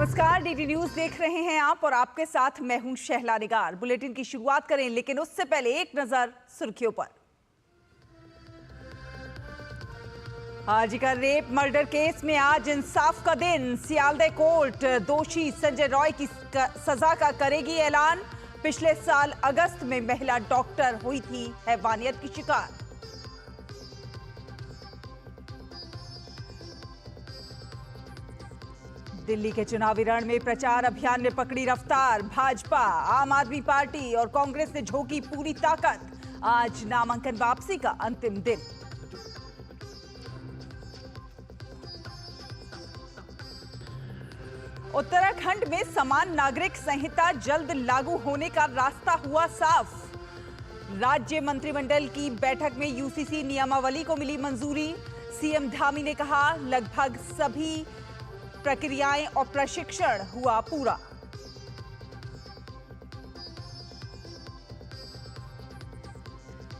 नमस्कार, DD news देख रहे हैं आप और आपके साथ मैं हूं शहला निगार। बुलेटिन की शुरुआत करें, लेकिन उससे पहले एक नजर सुर्खियों पर। आरजी का रेप मर्डर केस में आज इंसाफ का दिन। सियालदह कोर्ट दोषी संजय रॉय की सजा का करेगी ऐलान। पिछले साल अगस्त में महिला डॉक्टर हुई थी हैवानियत की शिकार। दिल्ली के चुनावी रण में प्रचार अभियान ने पकड़ी रफ्तार। भाजपा, आम आदमी पार्टी और कांग्रेस ने झोंकी पूरी ताकत। आज नामांकन वापसी का अंतिम दिन। उत्तराखंड में समान नागरिक संहिता जल्द लागू होने का रास्ता हुआ साफ। राज्य मंत्रिमंडल की बैठक में यूसीसी नियमावली को मिली मंजूरी। सीएम धामी ने कहा, लगभग सभी प्रक्रियाएं और प्रशिक्षण हुआ पूरा।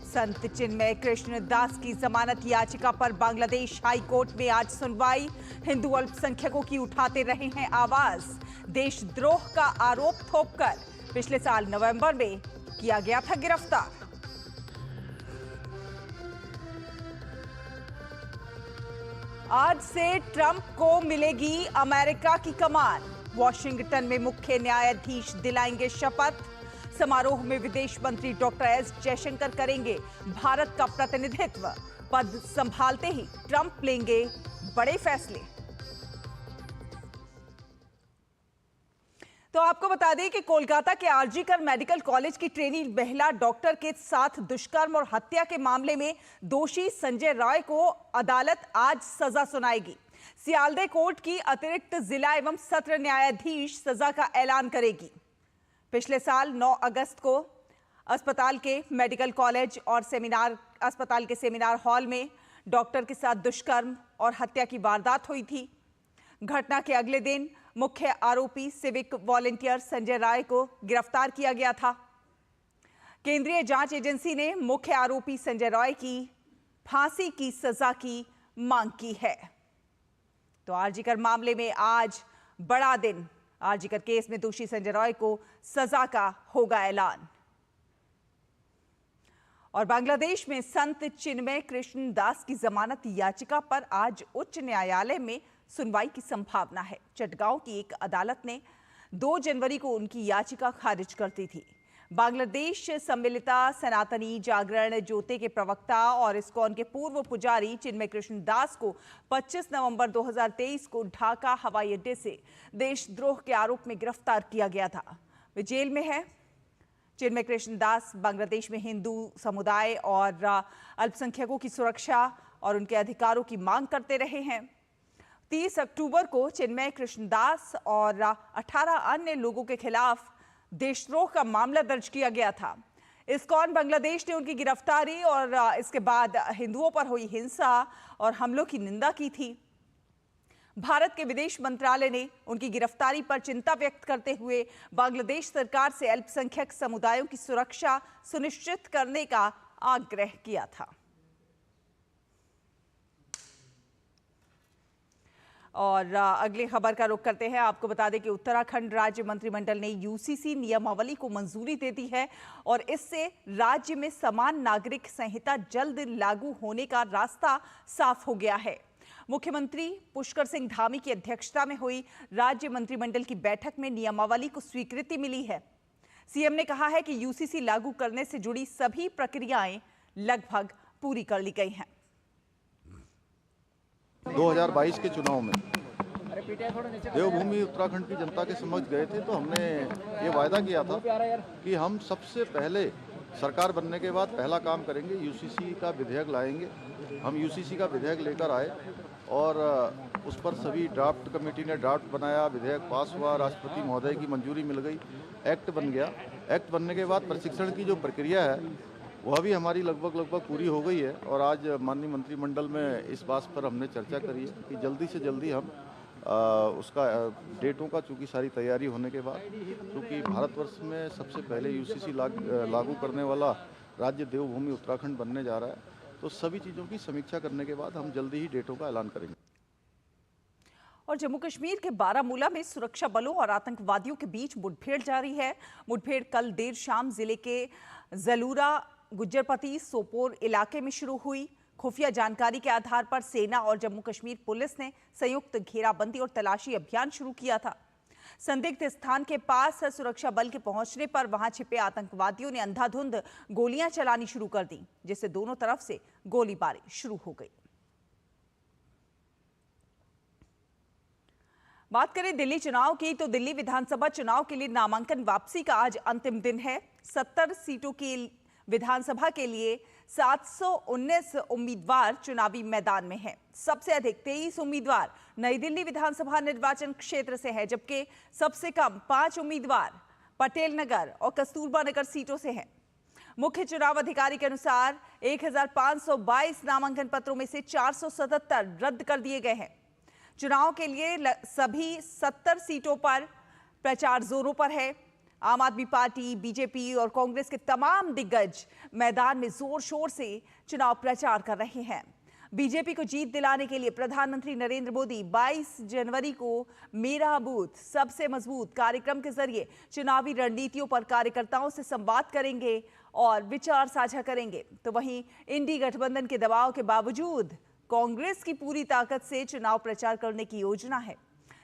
संत चिन्मय कृष्ण दास की जमानत याचिका पर बांग्लादेश हाई कोर्ट में आज सुनवाई। हिंदू अल्पसंख्यकों की उठाते रहे हैं आवाज। देशद्रोह का आरोप थोपकर पिछले साल नवंबर में किया गया था गिरफ्तार। आज से ट्रंप को मिलेगी अमेरिका की कमान। वॉशिंगटन में मुख्य न्यायाधीश दिलाएंगे शपथ। समारोह में विदेश मंत्री डॉक्टर एस जयशंकर करेंगे भारत का प्रतिनिधित्व। पद संभालते ही ट्रंप लेंगे बड़े फैसले। तो आपको बता दें कि कोलकाता के आरजी कर मेडिकल कॉलेज की ट्रेनी महिला डॉक्टर के साथ दुष्कर्म और हत्या के मामले में दोषी संजय रॉय को अदालत आज सजा सुनाएगी। सियालदह कोर्ट की अतिरिक्त जिला एवं सत्र न्यायाधीश सजा का ऐलान करेगी। पिछले साल 9 अगस्त को अस्पताल के मेडिकल कॉलेज और अस्पताल के सेमिनार हॉल में डॉक्टर के साथ दुष्कर्म और हत्या की वारदात हुई थी। घटना के अगले दिन मुख्य आरोपी सिविक वॉलंटियर संजय राय को गिरफ्तार किया गया था। केंद्रीय जांच एजेंसी ने मुख्य आरोपी संजय रॉय की फांसी की सजा की मांग की है। तो आरजीकर मामले में आज बड़ा दिन। आरजीकर केस में दोषी संजय रॉय को सजा का होगा ऐलान। और बांग्लादेश में संत चिन्मय कृष्ण दास की जमानत याचिका पर आज उच्च न्यायालय में सुनवाई की संभावना है। चटगांव की एक अदालत ने 2 जनवरी को उनकी याचिका खारिज कर दी थी। बांग्लादेश सम्मिलिता सनातनी जागरण ज्योति के प्रवक्ता और इस्कॉन के पूर्व पुजारी चिन्मय कृष्ण दास को 25 नवंबर 2023 को ढाका हवाई अड्डे से देशद्रोह के आरोप में गिरफ्तार किया गया था। वे जेल में है। चिन्मय कृष्ण दास बांग्लादेश में हिंदू समुदाय और अल्पसंख्यकों की सुरक्षा और उनके अधिकारों की मांग करते रहे हैं। 30 अक्टूबर को चिन्मय कृष्णदास और 18 अन्य लोगों के खिलाफ देशद्रोह का मामला दर्ज किया गया था। इस्कॉन बांग्लादेश ने उनकी गिरफ्तारी और इसके बाद हिंदुओं पर हुई हिंसा और हमलों की निंदा की थी। भारत के विदेश मंत्रालय ने उनकी गिरफ्तारी पर चिंता व्यक्त करते हुए बांग्लादेश सरकार से अल्पसंख्यक समुदायों की सुरक्षा सुनिश्चित करने का आग्रह किया था। और अगली खबर का रुख करते हैं। आपको बता दें कि उत्तराखंड राज्य मंत्रिमंडल ने यूसीसी नियमावली को मंजूरी दे दी है और इससे राज्य में समान नागरिक संहिता जल्द लागू होने का रास्ता साफ हो गया है। मुख्यमंत्री पुष्कर सिंह धामी की अध्यक्षता में हुई राज्य मंत्रिमंडल की बैठक में नियमावली को स्वीकृति मिली है। सीएम ने कहा है कि यूसीसी लागू करने से जुड़ी सभी प्रक्रियाएं लगभग पूरी कर ली गई हैं। 2022 के चुनाव में देवभूमि उत्तराखंड की जनता के समक्ष गए थे, तो हमने ये वायदा किया था कि हम सबसे पहले सरकार बनने के बाद पहला काम करेंगे, यूसीसी का विधेयक लाएंगे। हम यूसीसी का विधेयक लेकर आए और उस पर सभी ड्राफ्ट कमेटी ने ड्राफ्ट बनाया, विधेयक पास हुआ, राष्ट्रपति महोदय की मंजूरी मिल गई, एक्ट बन गया। एक्ट बनने के बाद प्रशिक्षण की जो प्रक्रिया है वह भी हमारी लगभग पूरी हो गई है। और आज माननीय मंत्रिमंडल में इस बात पर हमने चर्चा करी है कि जल्दी से जल्दी हम उसका डेटों का, चूँकि सारी तैयारी होने के बाद, क्योंकि भारतवर्ष में सबसे पहले यूसीसी लागू करने वाला राज्य देवभूमि उत्तराखंड बनने जा रहा है, तो सभी चीज़ों की समीक्षा करने के बाद हम जल्दी ही डेटों का ऐलान करेंगे। और जम्मू कश्मीर के बारामूला में सुरक्षा बलों और आतंकवादियों के बीच मुठभेड़ जारी है। मुठभेड़ कल देर शाम जिले के जलूरा गुज्जरपति सोपोर इलाके में शुरू हुई। खुफिया जानकारी के आधार पर सेना और जम्मू कश्मीर पुलिस ने संयुक्त घेराबंदी और तलाशी अभियान शुरू किया था। संदिग्ध स्थान के पास सुरक्षा बल के पहुंचने पर वहां छिपे आतंकवादियों ने अंधाधुंध गोलियां चलानी शुरू कर दी, जिससे दोनों तरफ से गोलीबारी शुरू हो गई। बात करें दिल्ली चुनाव की, तो दिल्ली विधानसभा चुनाव के लिए नामांकन वापसी का आज अंतिम दिन है। 70 सीटों की विधानसभा के लिए 719 उम्मीदवार चुनावी मैदान में हैं। सबसे अधिक 23 उम्मीदवार नई दिल्ली विधानसभा निर्वाचन क्षेत्र से हैं, जबकि सबसे कम 5 उम्मीदवार पटेल नगर और कस्तूरबा नगर सीटों से हैं। मुख्य चुनाव अधिकारी के अनुसार 1522 नामांकन पत्रों में से 477 रद्द कर दिए गए हैं। चुनाव के लिए सभी 70 सीटों पर प्रचार जोरों पर है। आम आदमी पार्टी, बीजेपी और कांग्रेस के तमाम दिग्गज मैदान में जोर शोर से चुनाव प्रचार कर रहे हैं। बीजेपी को जीत दिलाने के लिए प्रधानमंत्री नरेंद्र मोदी 22 जनवरी को मेरा बूथ सबसे मजबूत कार्यक्रम के जरिए चुनावी रणनीतियों पर कार्यकर्ताओं से संवाद करेंगे और विचार साझा करेंगे। तो वहीं इंडी गठबंधन के दबाव के बावजूद कांग्रेस की पूरी ताकत से चुनाव प्रचार करने की योजना है।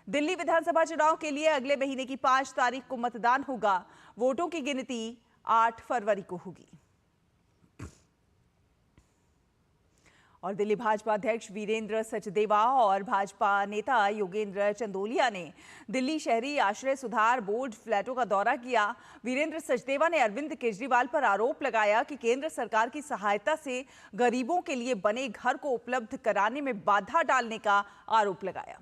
दिल्ली विधानसभा चुनाव के लिए अगले महीने की 5 तारीख को मतदान होगा। वोटों की गिनती 8 फरवरी को होगी। और दिल्ली भाजपा अध्यक्ष वीरेंद्र सचदेवा और भाजपा नेता योगेंद्र चंदोलिया ने दिल्ली शहरी आश्रय सुधार बोर्ड फ्लैटों का दौरा किया। वीरेंद्र सचदेवा ने अरविंद केजरीवाल पर आरोप लगाया कि केंद्र सरकार की सहायता से गरीबों के लिए बने घर को उपलब्ध कराने में बाधा डालने का आरोप लगाया।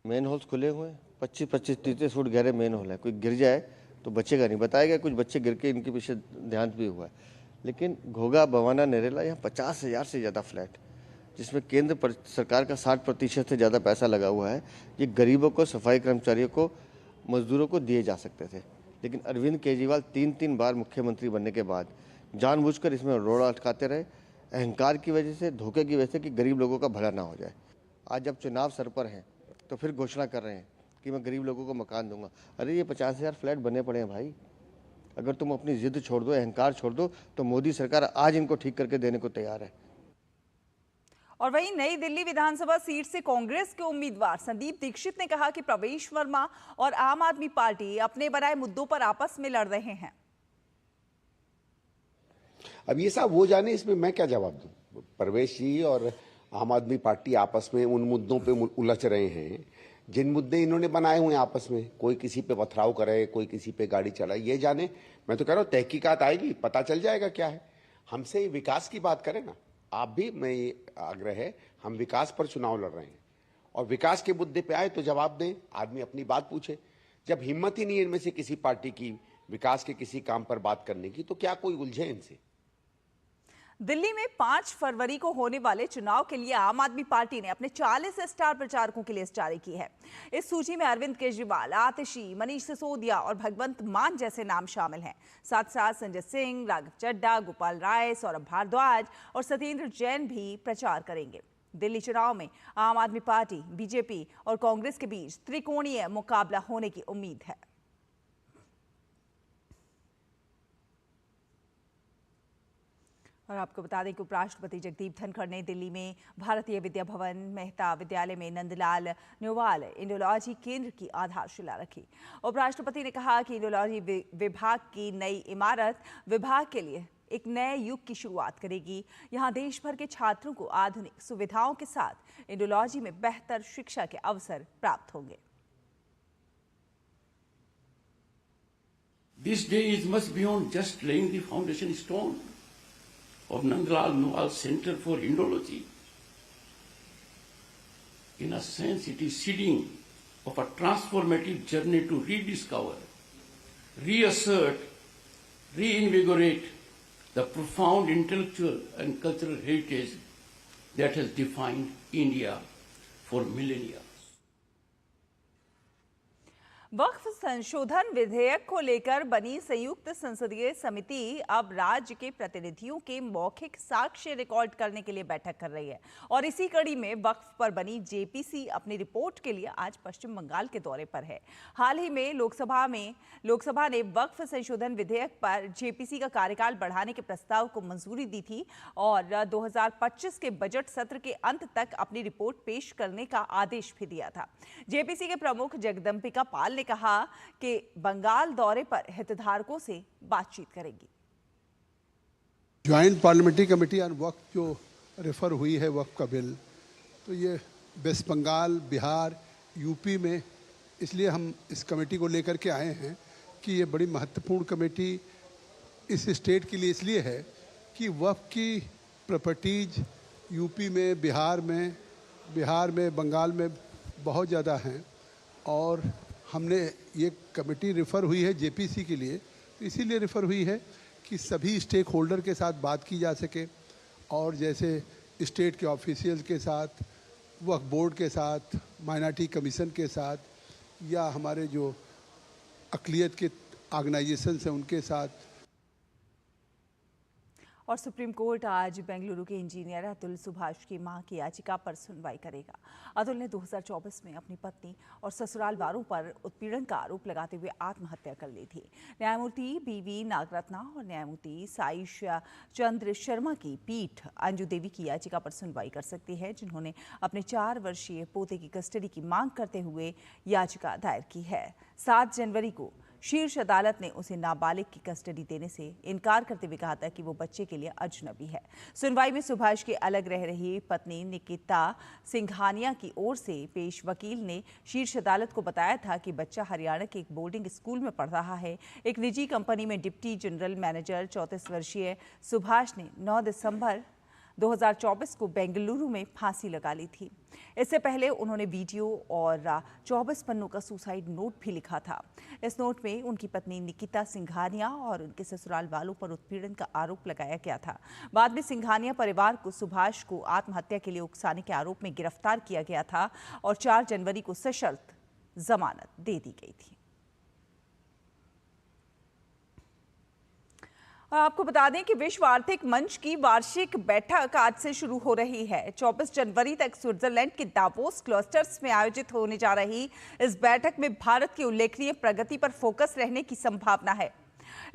मेन होल्स खुले हुए हैं, 25-30 फुट गहरे मेन होल है। कोई गिर जाए तो बचेगा नहीं। बताया गया कुछ बच्चे गिर के इनके पीछे देहांत भी हुआ है। लेकिन घोगा, बवाना, नरेला, यहाँ 50,000 से ज़्यादा फ्लैट, जिसमें केंद्र सरकार का 60% से ज़्यादा पैसा लगा हुआ है। ये गरीबों को, सफाई कर्मचारियों को, मजदूरों को दिए जा सकते थे। लेकिन अरविंद केजरीवाल 3 बार मुख्यमंत्री बनने के बाद जानबूझकर इसमें रोड़ा अटकाते रहे, अहंकार की वजह से, धोखे की वजह से कि गरीब लोगों का भला ना हो जाए। आज जब चुनाव सर पर हैं तो फिर घोषणा कर रहे हैं कि मैं गरीब लोगों को मकान दूंगा। अरे ये 50,000 फ्लैट बने पड़े हैं भाई। अगर तुम अपनी जिद छोड़ दो, अहंकार छोड़ दो, तो मोदी सरकार आज इनको ठीक करके देने को तैयार है। और वहीं नई दिल्ली विधानसभा सीट से कांग्रेस के उम्मीदवार संदीप दीक्षित ने कहा कि प्रवेश वर्मा और आम आदमी पार्टी अपने बनाए मुद्दों पर आपस में लड़ रहे हैं। अब ये साहब वो जाने, इसमें मैं क्या जवाब दूं। प्रवेश जी और आम आदमी पार्टी आपस में उन मुद्दों पे उलझ रहे हैं जिन मुद्दे इन्होंने बनाए हुए हैं आपस में। कोई किसी पे पथराव करे, कोई किसी पे गाड़ी चलाए, ये जाने। मैं तो कह रहा हूँ तहकीकात आएगी, पता चल जाएगा क्या है। हमसे विकास की बात करें ना, आप भी, मैं ये आग्रह है, हम विकास पर चुनाव लड़ रहे हैं और विकास के मुद्दे पे आए तो जवाब दें, आदमी अपनी बात पूछे। जब हिम्मत ही नहीं है इनमें से किसी पार्टी की विकास के किसी काम पर बात करने की, तो क्या कोई उलझे इनसे। दिल्ली में 5 फरवरी को होने वाले चुनाव के लिए आम आदमी पार्टी ने अपने 40 स्टार प्रचारकों की लिस्ट जारी की है। इस सूची में अरविंद केजरीवाल, आतिशी, मनीष सिसोदिया और भगवंत मान जैसे नाम शामिल हैं। साथ साथ संजय सिंह, राघव चड्ढा, गोपाल राय, सौरभ भारद्वाज और सत्येंद्र जैन भी प्रचार करेंगे। दिल्ली चुनाव में आम आदमी पार्टी, बीजेपी और कांग्रेस के बीच त्रिकोणीय मुकाबला होने की उम्मीद है। और आपको बता दें कि उपराष्ट्रपति जगदीप धनखड़ ने दिल्ली में भारतीय विद्या भवन मेहता विद्यालय में नंदलाल न्योवाल इंडोलॉजी केंद्र की आधारशिला रखी। उपराष्ट्रपति ने कहा कि इंडोलॉजी विभाग की नई इमारत विभाग के लिए एक नए युग की शुरुआत करेगी। यहां देश भर के छात्रों को आधुनिक सुविधाओं के साथ इंडोलॉजी में बेहतर शिक्षा के अवसर प्राप्त होंगे। This day is much beyond just laying the foundation stone of Nandlal Nwal Center for Indology. In a sense, it is seeding of a transformative journey to rediscover, reassert, reinvigorate the profound intellectual and cultural heritage that has defined India for millennia. वक्फ संशोधन विधेयक को लेकर बनी संयुक्त संसदीय समिति अब राज्य के प्रतिनिधियों के मौखिक साक्ष्य रिकॉर्ड करने के लिए बैठक कर रही है और इसी कड़ी में वक्फ पर बनी जेपीसी अपनी रिपोर्ट के लिए आज पश्चिम बंगाल के दौरे पर है। हाल ही में लोकसभा ने वक्फ संशोधन विधेयक पर जेपीसी का कार्यकाल बढ़ाने के प्रस्ताव को मंजूरी दी थी और 2025 के बजट सत्र के अंत तक अपनी रिपोर्ट पेश करने का आदेश भी दिया था। जेपीसी के प्रमुख जगदंबिका पाल ने कहा कि बंगाल दौरे पर हितधारकों से बातचीत करेगी। ज्वाइंट पार्लियामेंट्री कमेटी ऑन वक्फ जो रेफर हुई है वक्फ का बिल, तो ये वेस्ट बंगाल, बिहार, यूपी में इसलिए हम इस कमेटी को लेकर के आए हैं कि ये बड़ी महत्वपूर्ण कमेटी इस स्टेट के लिए इसलिए है कि वक्फ की प्रॉपर्टीज यूपी में, बिहार में, बंगाल में बहुत ज़्यादा हैं और हमने ये कमेटी रेफ़र हुई है जेपीसी के लिए, तो इसीलिए रेफ़र हुई है कि सभी स्टेक होल्डर के साथ बात की जा सके और जैसे स्टेट के ऑफिशियल के साथ, वक्फ बोर्ड के साथ, माइनॉरिटी कमीशन के साथ या हमारे जो अक़लियत के ऑर्गेनाइजेशन हैं उनके साथ। और सुप्रीम कोर्ट आज बेंगलुरु के इंजीनियर अतुल सुभाष की मां की याचिका पर सुनवाई करेगा। अतुल ने 2024 में अपनी पत्नी और ससुराल वालों पर उत्पीड़न का आरोप लगाते हुए आत्महत्या कर ली थी। न्यायमूर्ति बीवी नागरत्ना और न्यायमूर्ति साईश चंद्र शर्मा की पीठ अंजू देवी की याचिका पर सुनवाई कर सकती है, जिन्होंने अपने 4 वर्षीय पोते की कस्टडी की मांग करते हुए याचिका दायर की है। 7 जनवरी को शीर्ष अदालत ने उसे नाबालिग की कस्टडी देने से इनकार करते हुए कहा था कि वो बच्चे के लिए अजनबी है। सुनवाई में सुभाष की अलग रह रही पत्नी निकिता सिंघानिया की ओर से पेश वकील ने शीर्ष अदालत को बताया था कि बच्चा हरियाणा के एक बोर्डिंग स्कूल में पढ़ रहा है। एक निजी कंपनी में डिप्टी जनरल मैनेजर 34 वर्षीय सुभाष ने 9 दिसंबर 2024 को बेंगलुरु में फांसी लगा ली थी। इससे पहले उन्होंने वीडियो और 24 पन्नों का सुसाइड नोट भी लिखा था। इस नोट में उनकी पत्नी निकिता सिंघानिया और उनके ससुराल वालों पर उत्पीड़न का आरोप लगाया गया था। बाद में सिंघानिया परिवार को सुभाष को आत्महत्या के लिए उकसाने के आरोप में गिरफ्तार किया गया था और 4 जनवरी को सशर्त जमानत दे दी गई थी। आपको बता दें कि विश्व आर्थिक मंच की वार्षिक बैठक आज से शुरू हो रही है। 24 जनवरी तक स्विट्जरलैंड के दावोस क्लस्टर्स में आयोजित होने जा रही इस बैठक में भारत की उल्लेखनीय प्रगति पर फोकस रहने की संभावना है।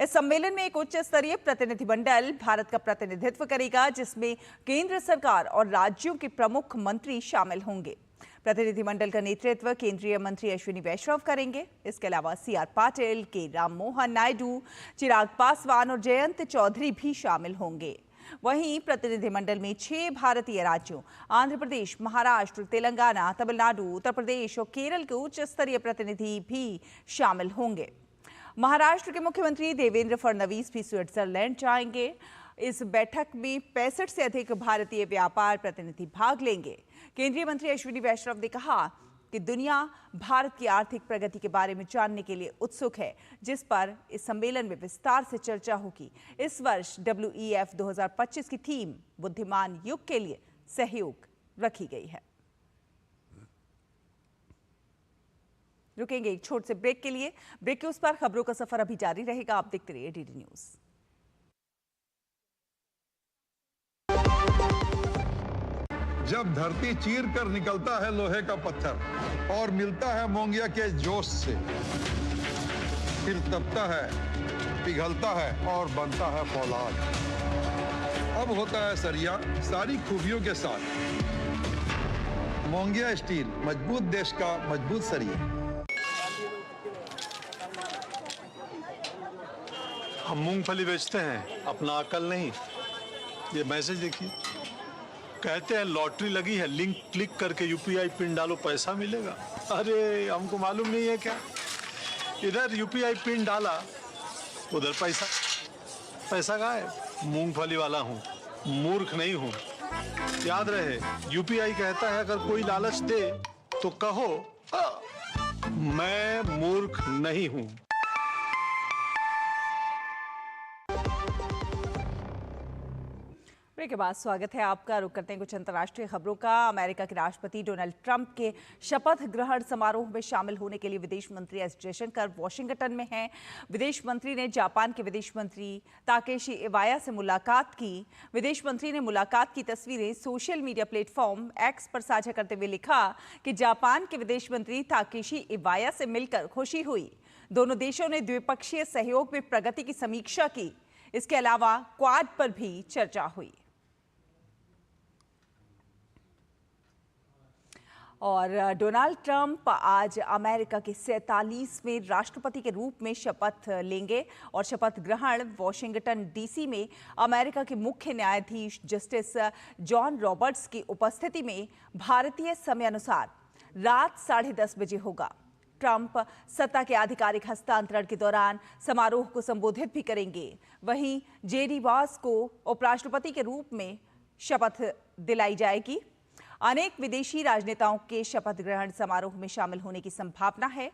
इस सम्मेलन में एक उच्च स्तरीय प्रतिनिधिमंडल भारत का प्रतिनिधित्व करेगा, जिसमें केंद्र सरकार और राज्यों के प्रमुख मंत्री शामिल होंगे। प्रतिनिधिमंडल का नेतृत्व केंद्रीय मंत्री अश्विनी वैष्णव करेंगे। इसके अलावा सीआर पाटिल, के राम मोहन नायडू, चिराग पासवान और जयंत चौधरी भी शामिल होंगे। वहीं प्रतिनिधिमंडल में 6 भारतीय राज्यों आंध्र प्रदेश, महाराष्ट्र, तेलंगाना, तमिलनाडु, उत्तर प्रदेश और केरल के उच्च स्तरीय प्रतिनिधि भी शामिल होंगे। महाराष्ट्र के मुख्यमंत्री देवेंद्र फडणवीस भी स्विट्जरलैंड जाएंगे। इस बैठक में 65 से अधिक भारतीय व्यापार प्रतिनिधि भाग लेंगे। केंद्रीय मंत्री अश्विनी वैष्णव ने कहा कि दुनिया भारत की आर्थिक प्रगति के बारे में जानने के लिए उत्सुक है, जिस पर इस सम्मेलन में विस्तार से चर्चा होगी। इस वर्ष WEF 2025 की थीम बुद्धिमान युग के लिए सहयोग रखी गई है। रुकेंगे एक छोटे से ब्रेक के लिए। ब्रेक के उस पर खबरों का सफर अभी जारी रहेगा। आप देखते रहिए DD न्यूज। जब धरती चीर कर निकलता है लोहे का पत्थर और मिलता है मोंगिया के जोश से, फिर तपता है, पिघलता है और बनता है फौलाद। अब होता है सरिया सारी खूबियों के साथ। मोंगिया स्टील, मजबूत देश का मजबूत सरिया। हम मूंगफली बेचते हैं, अपना अकल नहीं। ये मैसेज देखिए, कहते हैं लॉटरी लगी है, लिंक क्लिक करके UPI पिन डालो, पैसा मिलेगा। अरे हमको मालूम नहीं है क्या? इधर UPI पिन डाला, उधर पैसा गायब। मूंगफली वाला हूँ, मूर्ख नहीं हूँ। याद रहे, UPI कहता है अगर कोई लालच दे तो कहो मैं मूर्ख नहीं हूँ। ब्रेक के बाद स्वागत है आपका। रुक करते हैं कुछ अंतर्राष्ट्रीय खबरों का। अमेरिका के राष्ट्रपति डोनाल्ड ट्रंप के शपथ ग्रहण समारोह में शामिल होने के लिए विदेश मंत्री एस जयशंकर वॉशिंगटन में हैं। विदेश मंत्री ने जापान के विदेश मंत्री ताकेशी इवाया से मुलाकात की। विदेश मंत्री ने मुलाकात की तस्वीरें सोशल मीडिया प्लेटफॉर्म एक्स पर साझा करते हुए लिखा कि जापान के विदेश मंत्री ताकेशी इवाया से मिलकर खुशी हुई। दोनों देशों ने द्विपक्षीय सहयोग में प्रगति की समीक्षा की। इसके अलावा क्वाड पर भी चर्चा हुई। और डोनाल्ड ट्रंप आज अमेरिका के 47वें राष्ट्रपति के रूप में शपथ लेंगे और शपथ ग्रहण वॉशिंगटन डीसी में अमेरिका के मुख्य न्यायाधीश जस्टिस जॉन रॉबर्ट्स की उपस्थिति में भारतीय समय अनुसार रात 10:30 बजे होगा। ट्रंप सत्ता के आधिकारिक हस्तांतरण के दौरान समारोह को संबोधित भी करेंगे। वहीं जेडी वांस को उपराष्ट्रपति के रूप में शपथ दिलाई जाएगी। अनेक विदेशी राजनेताओं के शपथ ग्रहण समारोह में शामिल होने की संभावना है।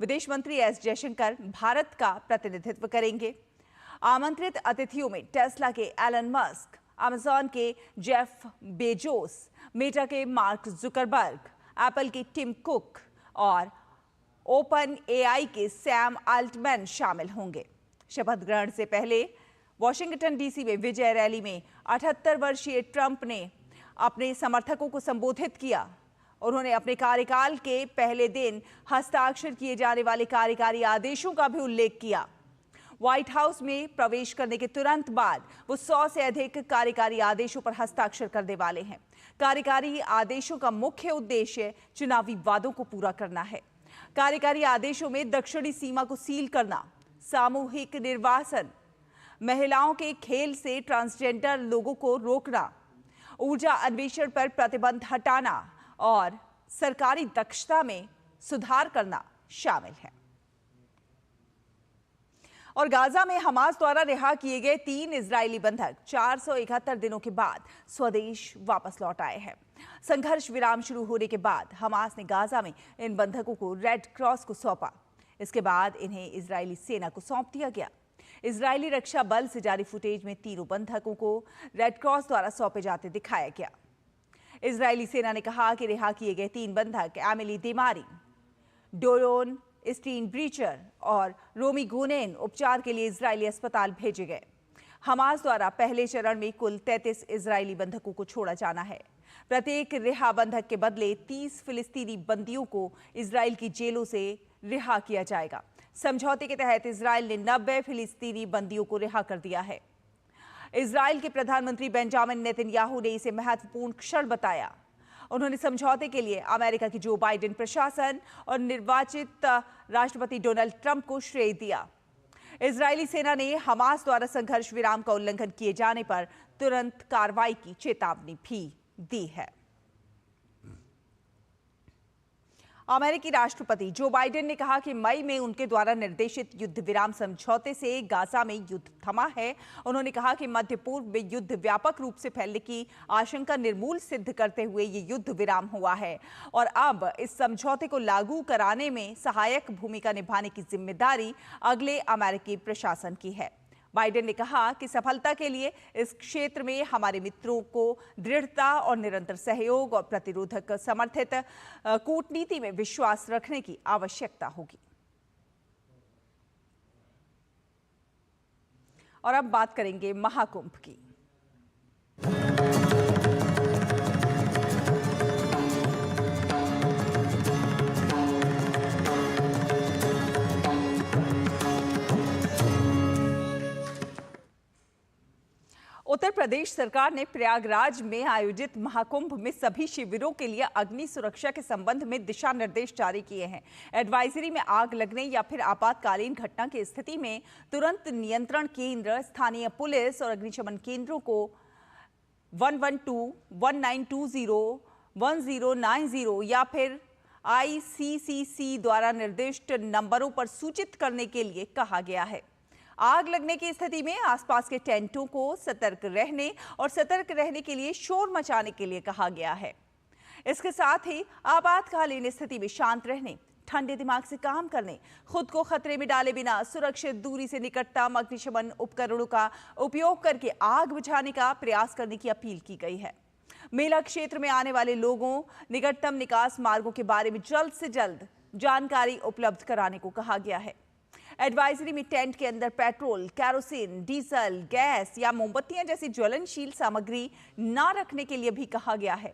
विदेश मंत्री एस जयशंकर भारत का प्रतिनिधित्व करेंगे। आमंत्रित अतिथियों में टेस्ला के एलन मस्क, अमेजॉन के जेफ बेजोस, मेटा के मार्क जुकरबर्ग, एप्पल के टिम कुक और ओपन एआई के सैम अल्टमैन शामिल होंगे। शपथ ग्रहण से पहले वॉशिंगटन डीसी में विजय रैली में 78 वर्षीय ट्रंप ने अपने समर्थकों को संबोधित किया। उन्होंने अपने कार्यकाल के पहले दिन हस्ताक्षर किए जाने वाले कार्यकारी आदेशों का भी उल्लेख किया। व्हाइट हाउस में प्रवेश करने के तुरंत बाद वो 100 से अधिक कार्यकारी आदेशों पर हस्ताक्षर करने वाले हैं। कार्यकारी आदेशों का मुख्य उद्देश्य चुनावी वादों को पूरा करना है। कार्यकारी आदेशों में दक्षिणी सीमा को सील करना, सामूहिक निर्वासन, महिलाओं के खेल से ट्रांसजेंडर लोगों को रोकना, ऊर्जा अन्वेषण पर प्रतिबंध हटाना और सरकारी दक्षता में सुधार करना शामिल है। और गाजा में हमास द्वारा रिहा किए गए 3 इजरायली बंधक 471 दिनों के बाद स्वदेश वापस लौट आए हैं। संघर्ष विराम शुरू होने के बाद हमास ने गाजा में इन बंधकों को रेड क्रॉस को सौंपा। इसके बाद इन्हें इजरायली सेना को सौंप दिया गया। इजरायली रक्षा बल से जारी फुटेज में तीनों बंधकों को रेड क्रॉस द्वारा सौंपे जाते दिखाया गया। इजरायली सेना ने कहा कि रिहा किए गए 3 बंधक एमिली देमारी, डोरोन स्टीन ब्रीचर और रोमी गोनेन उपचार के लिए इजरायली अस्पताल भेजे गए। हमास द्वारा पहले चरण में कुल 33 इजरायली बंधकों को छोड़ा जाना है। प्रत्येक रिहा बंधक के बदले 30 फिलिस्तीनी बंदियों को इजरायल की जेलों से रिहा किया जाएगा। समझौते के तहत इजरायल ने 90 फिलिस्तीनी बंदियों को रिहा कर दिया है। इजरायल के प्रधानमंत्री बेंजामिन नेतन्याहू ने इसे महत्वपूर्ण क्षण बताया। उन्होंने समझौते के लिए अमेरिका की जो बाइडेन प्रशासन और निर्वाचित राष्ट्रपति डोनाल्ड ट्रंप को श्रेय दिया। इजरायली सेना ने हमास द्वारा संघर्ष विराम का उल्लंघन किए जाने पर तुरंत कार्रवाई की चेतावनी भी दी है। अमेरिकी राष्ट्रपति जो बाइडेन ने कहा कि मई में उनके द्वारा निर्देशित युद्ध विराम समझौते से गाजा में युद्ध थमा है। उन्होंने कहा कि मध्य पूर्व में युद्ध व्यापक रूप से फैलने की आशंका निर्मूल सिद्ध करते हुए ये युद्ध विराम हुआ है और अब इस समझौते को लागू कराने में सहायक भूमिका निभाने की जिम्मेदारी अगले अमेरिकी प्रशासन की है। बाइडेन ने कहा कि सफलता के लिए इस क्षेत्र में हमारे मित्रों को दृढ़ता और निरंतर सहयोग और प्रतिरोधक समर्थित कूटनीति में विश्वास रखने की आवश्यकता होगी। और अब बात करेंगे महाकुंभ की। उत्तर प्रदेश सरकार ने प्रयागराज में आयोजित महाकुंभ में सभी शिविरों के लिए अग्नि सुरक्षा के संबंध में दिशा निर्देश जारी किए हैं। एडवाइजरी में आग लगने या फिर आपातकालीन घटना की स्थिति में तुरंत नियंत्रण केंद्र, स्थानीय पुलिस और अग्निशमन केंद्रों को 112, 1920, 1090 या फिर ICCC द्वारा निर्दिष्ट नंबरों पर सूचित करने के लिए कहा गया है। आग लगने की स्थिति में आसपास के टेंटों को सतर्क रहने और सतर्क रहने के लिए शोर मचाने के लिए कहा गया है। इसके साथ ही आपातकालीन स्थिति में शांत रहने, ठंडे दिमाग से काम करने, खुद को खतरे में डाले बिना सुरक्षित दूरी से निकटतम अग्निशमन उपकरणों का उपयोग करके आग बुझाने का प्रयास करने की अपील की गई है। मेला क्षेत्र में आने वाले लोगों निकटतम निकास मार्गों के बारे में जल्द से जल्द जानकारी उपलब्ध कराने को कहा गया है। एडवाइजरी में टेंट के अंदर पेट्रोल, केरोसिन, डीजल, गैस या मोमबत्तियां जैसी ज्वलनशील सामग्री न रखने के लिए भी कहा गया है।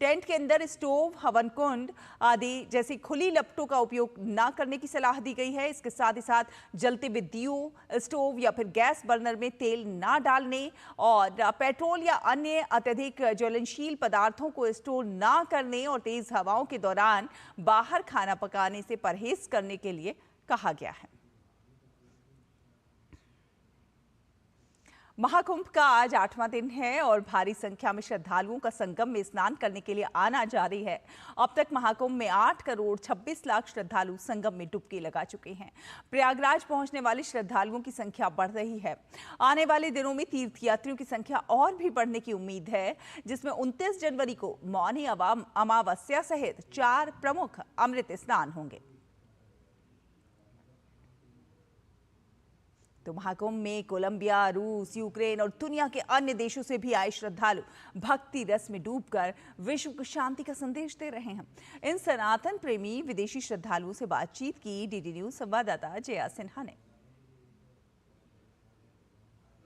टेंट के अंदर स्टोव, हवन कुंड आदि जैसी खुली लपटों का उपयोग न करने की सलाह दी गई है। इसके साथ ही साथ जलते हुए दियों, स्टोव या फिर गैस बर्नर में तेल न डालने और पेट्रोल या अन्य अत्यधिक ज्वलनशील पदार्थों को स्टोर न करने और तेज हवाओं के दौरान बाहर खाना पकाने से परहेज करने के लिए कहा गया है। महाकुंभ का आज 8वां दिन है और भारी संख्या में श्रद्धालुओं का संगम में स्नान करने के लिए आना जारी है। अब तक महाकुंभ में 8 करोड़ 26 लाख श्रद्धालु संगम में डुबकी लगा चुके हैं। प्रयागराज पहुंचने वाले श्रद्धालुओं की संख्या बढ़ रही है। आने वाले दिनों में तीर्थयात्रियों की संख्या और भी बढ़ने की उम्मीद है, जिसमें 29 जनवरी को मौनी अमावस्या सहित 4 प्रमुख अमृत स्नान होंगे। तो महाकुंभ में कोलंबिया, रूस, यूक्रेन और दुनिया के अन्य देशों से भी आए श्रद्धालु भक्ति रस में डूबकर विश्व को शांति का संदेश दे रहे हैं। इन सनातन प्रेमी विदेशी श्रद्धालुओं से बातचीत की डीडी न्यूज संवाददाता जया सिन्हा ने।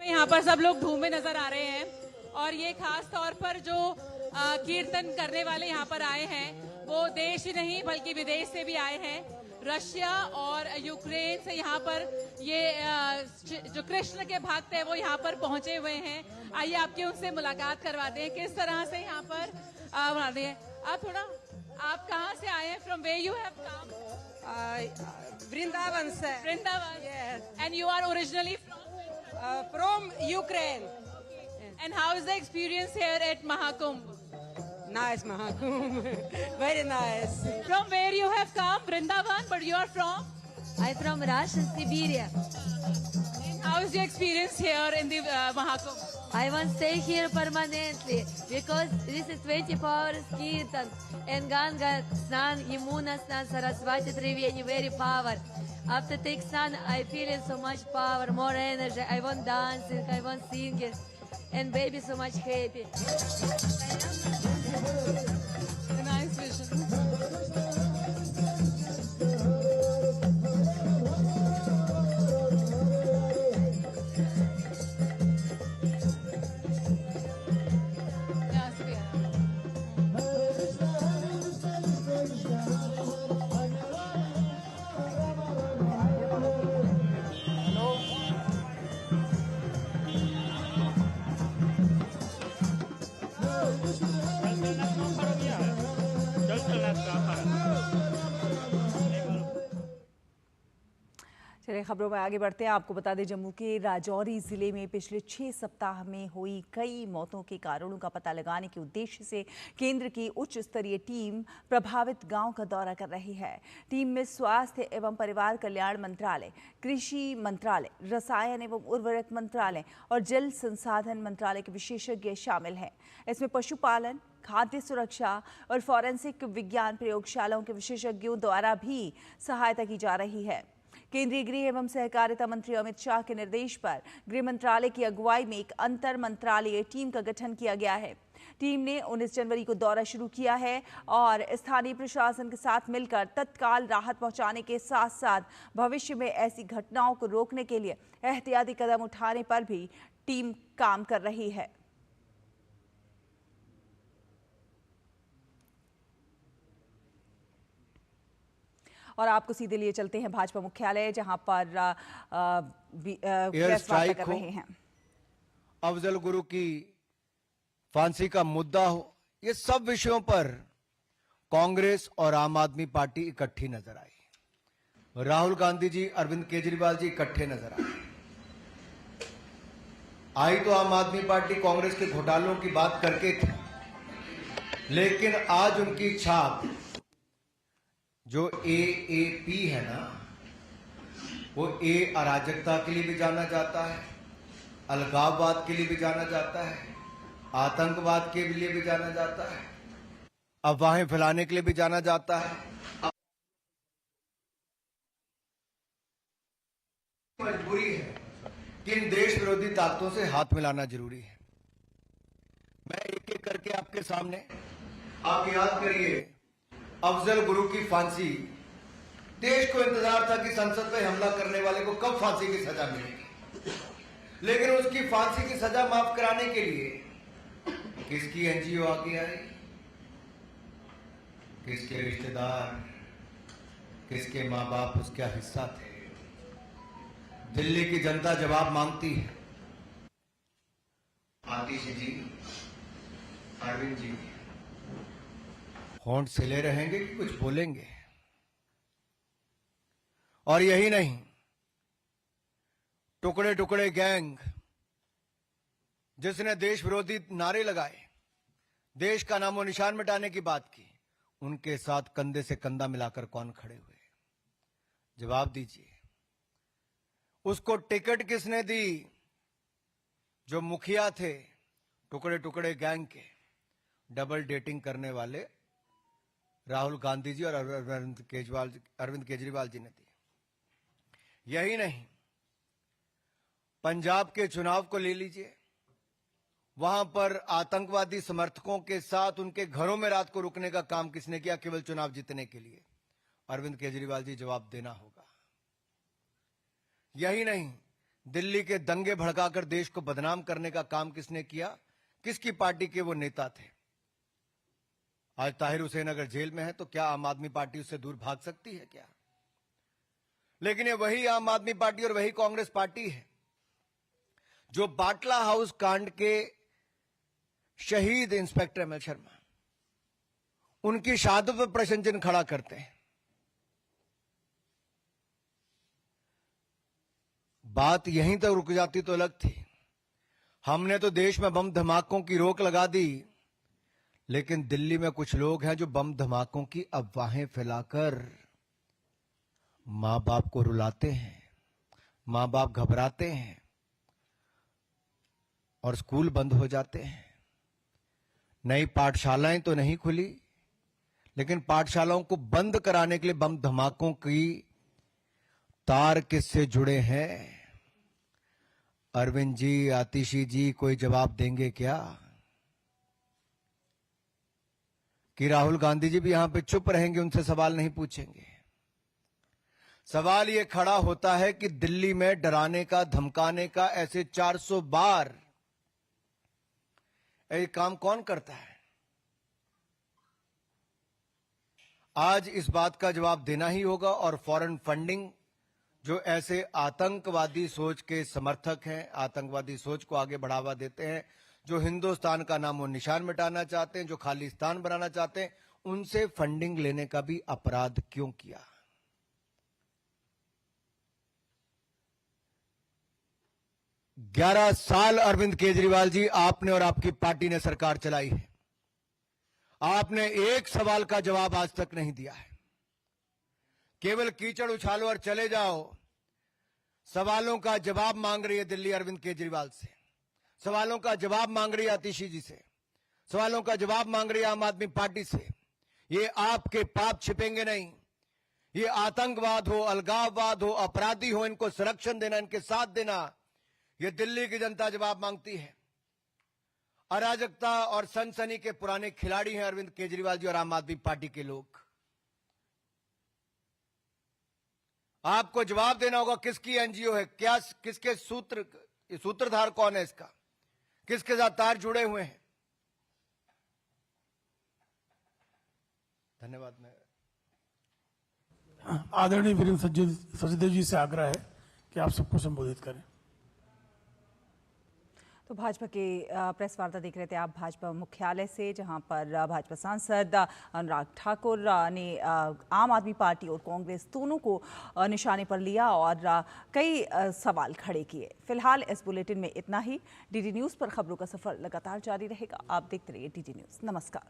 यहाँ पर सब लोग धूम में नजर आ रहे हैं और ये खास तौर पर जो कीर्तन करने वाले यहाँ पर आए हैं वो देश ही नहीं बल्कि विदेश से भी आए हैं। रशिया और यूक्रेन से यहाँ पर ये जो कृष्ण के भक्त हैं वो यहाँ पर पहुंचे हुए हैं। आइए आपके उनसे मुलाकात करवाते हैं किस तरह से यहाँ पर बनाते हैं। आप कहाँ से आए हैं? From where you have come? Vrindavan से। Vrindavan. And you are originally from Ukraine. And how is the experience here at Mahakumbh? Nice Mahakumbh. Very nice. From where you have come? Vrindavan, but you are from? I'm from Russia, Siberia. How is your experience here in the Mahakumbh? I want to stay here permanently because this is 24 hours Kirtan and Ganga Snan, Yamuna Snan, Saraswati Triveni, very power. After take Snan, I feel so much power, more energy. I want dancing, I want singing, and baby so much happy. A nice vision. चलिए खबरों में आगे बढ़ते हैं। आपको बता दें, जम्मू के राजौरी जिले में पिछले 6 सप्ताह में हुई कई मौतों के कारणों का पता लगाने के उद्देश्य से केंद्र की उच्च स्तरीय टीम प्रभावित गांव का दौरा कर रही है। टीम में स्वास्थ्य एवं परिवार कल्याण मंत्रालय, कृषि मंत्रालय, रसायन एवं उर्वरक मंत्रालय और जल संसाधन मंत्रालय के विशेषज्ञ शामिल हैं। इसमें पशुपालन, खाद्य सुरक्षा और फॉरेंसिक विज्ञान प्रयोगशालाओं के विशेषज्ञों द्वारा भी सहायता की जा रही है। केंद्रीय गृह एवं सहकारिता मंत्री अमित शाह के निर्देश पर गृह मंत्रालय की अगुवाई में एक अंतर मंत्रालयीय टीम का गठन किया गया है। टीम ने 19 जनवरी को दौरा शुरू किया है और स्थानीय प्रशासन के साथ मिलकर तत्काल राहत पहुंचाने के साथ साथ भविष्य में ऐसी घटनाओं को रोकने के लिए एहतियाती कदम उठाने पर भी टीम काम कर रही है। और आपको सीधे लिए चलते हैं भाजपा मुख्यालय, जहां पर प्रेस वार्ता कर रहे हैं। अफजल गुरु की फांसी का मुद्दा हो, ये सब विषयों पर कांग्रेस और आम आदमी पार्टी इकट्ठी नजर आई। राहुल गांधी जी, अरविंद केजरीवाल जी इकट्ठे नजर आए। आई तो आम आदमी पार्टी कांग्रेस के घोटालों की बात करके थी, लेकिन आज उनकी छाप जो AAP है ना, वो अराजकता के लिए भी जाना जाता है, अलगाववाद के लिए भी जाना जाता है, आतंकवाद के लिए भी जाना जाता है, अफवाहें फैलाने के लिए भी जाना जाता है। मजबूरी है कि इन देश विरोधी ताकतों से हाथ मिलाना जरूरी है। मैं एक एक करके आपके सामने, आप याद करिए अफजल गुरु की फांसी। देश को इंतजार था कि संसद पे हमला करने वाले को कब फांसी की सजा मिलेगी, लेकिन उसकी फांसी की सजा माफ कराने के लिए किसकी एनजीओ आगे आई, किसके रिश्तेदार, किसके मां बाप उसका हिस्सा थे। दिल्ली की जनता जवाब मांगती है। आतिशी जी, अरविंद जी होंठ सिले रहेंगे कि कुछ बोलेंगे? और यही नहीं, टुकड़े टुकड़े गैंग जिसने देश विरोधी नारे लगाए, देश का नामो निशान मिटाने की बात की, उनके साथ कंधे से कंधा मिलाकर कौन खड़े हुए? जवाब दीजिए। उसको टिकट किसने दी? जो मुखिया थे टुकड़े टुकड़े गैंग के, डबल डेटिंग करने वाले राहुल गांधी जी और अरविंद केजरीवाल जी ने दी। यही नहीं, पंजाब के चुनाव को ले लीजिए, वहां पर आतंकवादी समर्थकों के साथ उनके घरों में रात को रुकने का काम किसने किया केवल चुनाव जीतने के लिए? अरविंद केजरीवाल जी जवाब देना होगा। यही नहीं, दिल्ली के दंगे भड़काकर देश को बदनाम करने का काम किसने किया? किसकी पार्टी के वो नेता थे? आज ताहिर हुसैन अगर जेल में है तो क्या आम आदमी पार्टी उससे दूर भाग सकती है क्या? लेकिन ये वही आम आदमी पार्टी और वही कांग्रेस पार्टी है जो बाटला हाउस कांड के शहीद इंस्पेक्टर एमएल शर्मा, उनकी शहादत पर प्रश्न चिन्ह खड़ा करते हैं। बात यहीं तक रुक जाती तो अलग थी। हमने तो देश में बम धमाकों की रोक लगा दी, लेकिन दिल्ली में कुछ लोग हैं जो बम धमाकों की अफवाहें फैलाकर मां बाप को रुलाते हैं, मां बाप घबराते हैं और स्कूल बंद हो जाते हैं। नई पाठशालाएं तो नहीं खुली, लेकिन पाठशालाओं को बंद कराने के लिए बम धमाकों की तार किससे जुड़े हैं? अरविंद जी, आतिशी जी कोई जवाब देंगे क्या? कि राहुल गांधी जी भी यहां पे चुप रहेंगे, उनसे सवाल नहीं पूछेंगे? सवाल यह खड़ा होता है कि दिल्ली में डराने का, धमकाने का ऐसे 400 बार ये काम कौन करता है? आज इस बात का जवाब देना ही होगा। और फॉरेन फंडिंग, जो ऐसे आतंकवादी सोच के समर्थक हैं, आतंकवादी सोच को आगे बढ़ावा देते हैं, जो हिंदुस्तान का नामो निशान मिटाना चाहते हैं, जो खालिस्तान बनाना चाहते हैं, उनसे फंडिंग लेने का भी अपराध क्यों किया? ग्यारह साल अरविंद केजरीवाल जी आपने और आपकी पार्टी ने सरकार चलाई है। आपने एक सवाल का जवाब आज तक नहीं दिया है। केवल कीचड़ उछालो और चले जाओ। सवालों का जवाब मांग रही है दिल्ली अरविंद केजरीवाल से, सवालों का जवाब मांग रही है आतिशी जी से, सवालों का जवाब मांग रही है आम आदमी पार्टी से। ये आपके पाप छिपेंगे नहीं। ये आतंकवाद हो, अलगाववाद हो, अपराधी हो, इनको संरक्षण देना, इनके साथ देना, ये दिल्ली की जनता जवाब मांगती है। अराजकता और सनसनी के पुराने खिलाड़ी हैं अरविंद केजरीवाल जी और आम आदमी पार्टी के लोग। आपको जवाब देना होगा किसकी एनजीओ है, क्या, किसके सूत्रधार कौन है इसका, किसके साथ तार जुड़े हुए हैं। धन्यवाद। मैं आदरणीय वीरेंद्र सचदेव जी से आग्रह है कि आप सबको संबोधित करें। तो भाजपा के प्रेस वार्ता देख रहे थे आप भाजपा मुख्यालय से, जहां पर भाजपा सांसद अनुराग ठाकुर ने आम आदमी पार्टी और कांग्रेस दोनों को निशाने पर लिया और कई सवाल खड़े किए। फिलहाल इस बुलेटिन में इतना ही। डीडी न्यूज़ पर खबरों का सफर लगातार जारी रहेगा। आप देखते रहिए डीडी न्यूज़। नमस्कार।